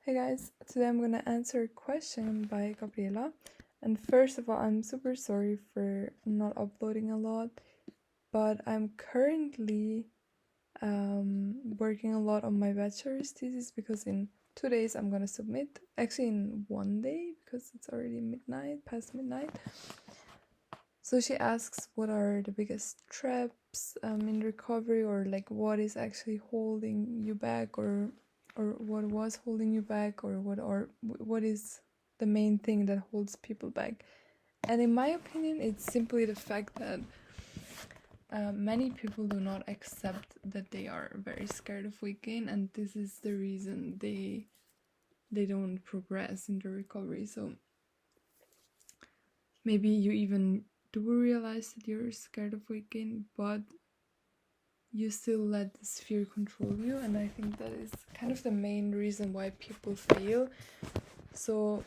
Hey guys, today I'm gonna answer a question by Gabriela. And first of all, I'm super sorry for not uploading a lot, but I'm currently working a lot on my bachelor's thesis because in 2 days I'm gonna submit. Actually, in 1 day because it's already midnight, past midnight. So she asks, what are the biggest traps in recovery, or like what is actually holding you back, or what was holding you back, or what is the main thing that holds people back. And in my opinion, it's simply the fact that many people do not accept that they are very scared of weight gain, and this is the reason they don't progress in the recovery. So maybe you even do realize that you're scared of weight gain, but you still let this fear control you, and I think that is kind of the main reason why people fail. So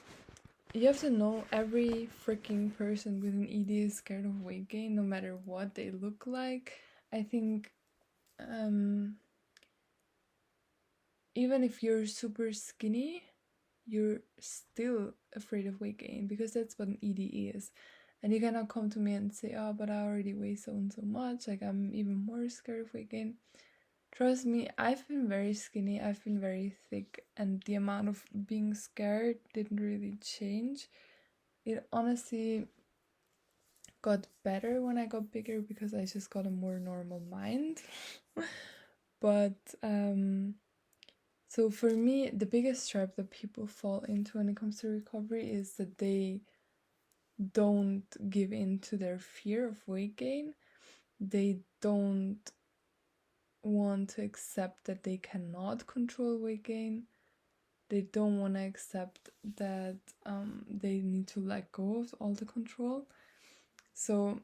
you have to know every freaking person with an ED is scared of weight gain, no matter what they look like. I think even if you're super skinny, you're still afraid of weight gain, because that's what an ED is. And you cannot come to me and say, oh, but I already weigh so and so much, like I'm even more scared of weight gain. Trust me, I've been very skinny, I've been very thick, and the amount of being scared didn't really change. It honestly got better when I got bigger because I just got a more normal mind. But so for me, the biggest trap that people fall into when it comes to recovery is that they don't give in to their fear of weight gain. They don't want to accept that they cannot control weight gain. They don't want to accept that they need to let go of all the control. So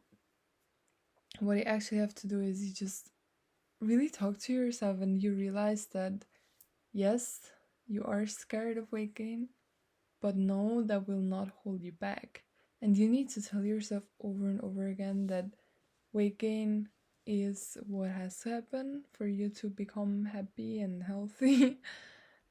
what you actually have to do is you just really talk to yourself, and you realize that yes, you are scared of weight gain, but no, that will not hold you back. And you need to tell yourself over and over again that weight gain is what has to happen for you to become happy and healthy.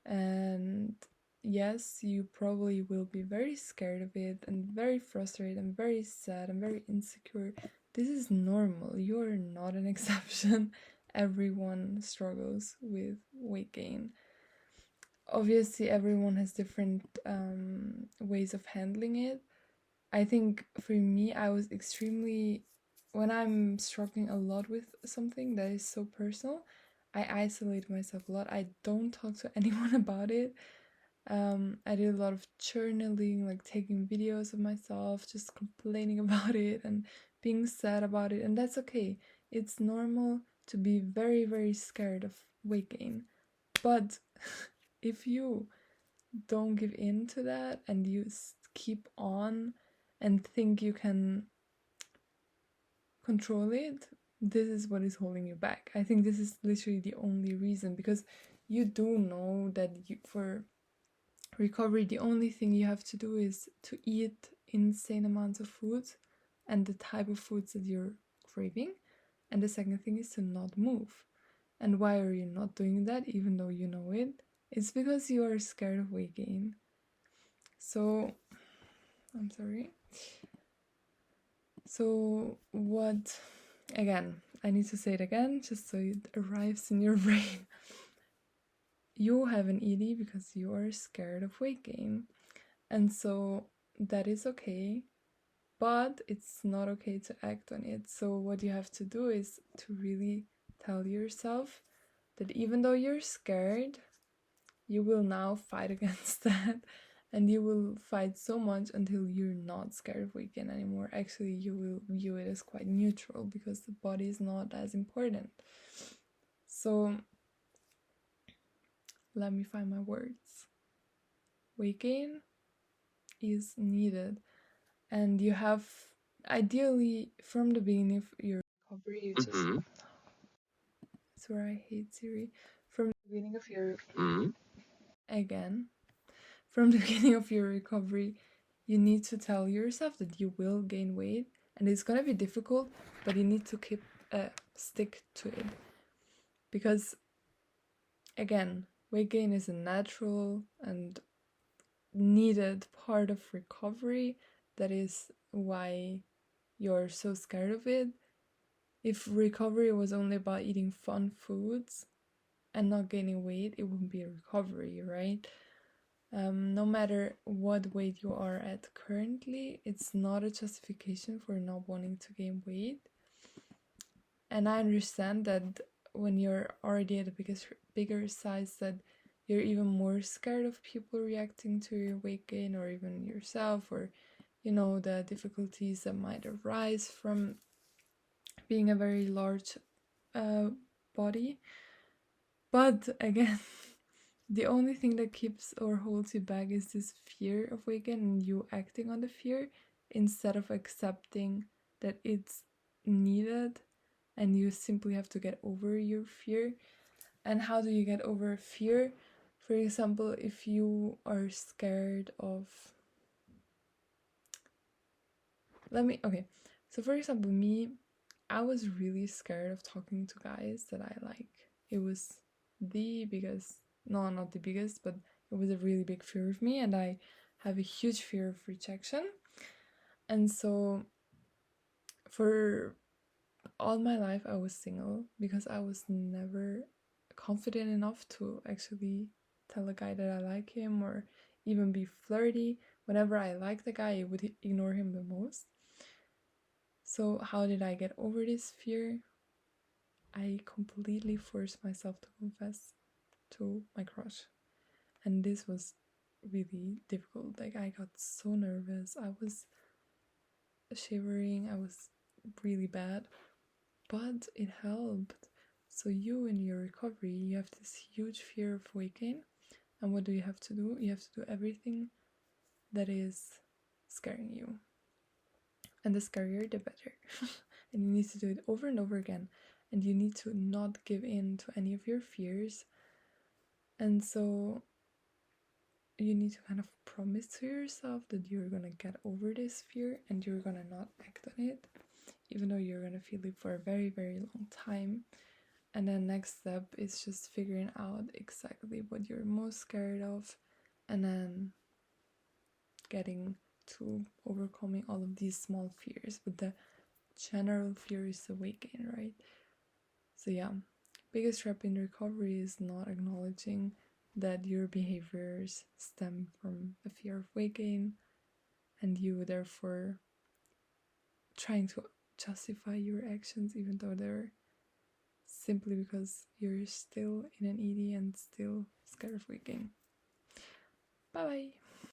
And yes, you probably will be very scared of it and very frustrated and very sad and very insecure. This is normal. You're not an exception. Everyone struggles with weight gain. Obviously, everyone has different ways of handling it. I think for me, I was extremely, when I'm struggling a lot with something that is so personal, I isolate myself a lot. I don't talk to anyone about it. I did a lot of journaling, like taking videos of myself, just complaining about it and being sad about it. And that's okay. It's normal to be very, very scared of weight gain. But if you don't give in to that and you keep on and think you can control it, this is what is holding you back. I think this is literally the only reason, because you do know that for recovery, the only thing you have to do is to eat insane amounts of foods and the type of foods that you're craving. And the second thing is to not move. And why are you not doing that even though you know it? It's because you are scared of weight gain. So, I'm sorry. So, what, again, I need to say it again just so it arrives in your brain. You have an ED because you are scared of weight gain. And so that is okay, but it's not okay to act on it. So what you have to do is to really tell yourself that even though you're scared, you will now fight against that, and you will fight so much until you're not scared of weight gain anymore. Actually, you will view it as quite neutral because the body is not as important. So let me find my words. Weight gain is needed, and you have, ideally, from the beginning of your recovery, you just that's where I hate Siri. From the beginning of your again from the beginning of your recovery, you need to tell yourself that you will gain weight, and it's gonna be difficult, but you need to stick to it. Because again, weight gain is a natural and needed part of recovery. That is why you're so scared of it. If recovery was only about eating fun foods and not gaining weight, it wouldn't be a recovery, right? No matter what weight you are at currently, it's not a justification for not wanting to gain weight. And I understand that when you're already at a bigger size, that you're even more scared of people reacting to your weight gain, or even yourself, or the difficulties that might arise from being a very large body. But again, the only thing that keeps or holds you back is this fear of weight gain and you acting on the fear instead of accepting that it's needed and you simply have to get over your fear. And how do you get over fear? For example, if you are scared of so for example, me, I was really scared of talking to guys that I like. It was not the biggest, but it was a really big fear of me, and I have a huge fear of rejection. And so for all my life I was single because I was never confident enough to actually tell a guy that I like him or even be flirty. Whenever I liked the guy, I would ignore him the most. So how did I get over this fear? I completely forced myself to confess to my crush. And this was really difficult. Like, I got so nervous. I was shivering. I was really bad. But it helped. So you in your recovery, you have this huge fear of weight gain. And what do you have to do? You have to do everything that is scaring you. And the scarier, the better. And you need to do it over and over again. And you need to not give in to any of your fears. And so you need to kind of promise to yourself that you're gonna get over this fear and you're gonna not act on it, even though you're gonna feel it for a very, very long time. And then next step is just figuring out exactly what you're most scared of and then getting to overcoming all of these small fears. But the general fear is the weight gain, right? So yeah, biggest trap in recovery is not acknowledging that your behaviors stem from a fear of weight gain and you therefore trying to justify your actions even though they're simply because you're still in an ED and still scared of weight gain. Bye bye.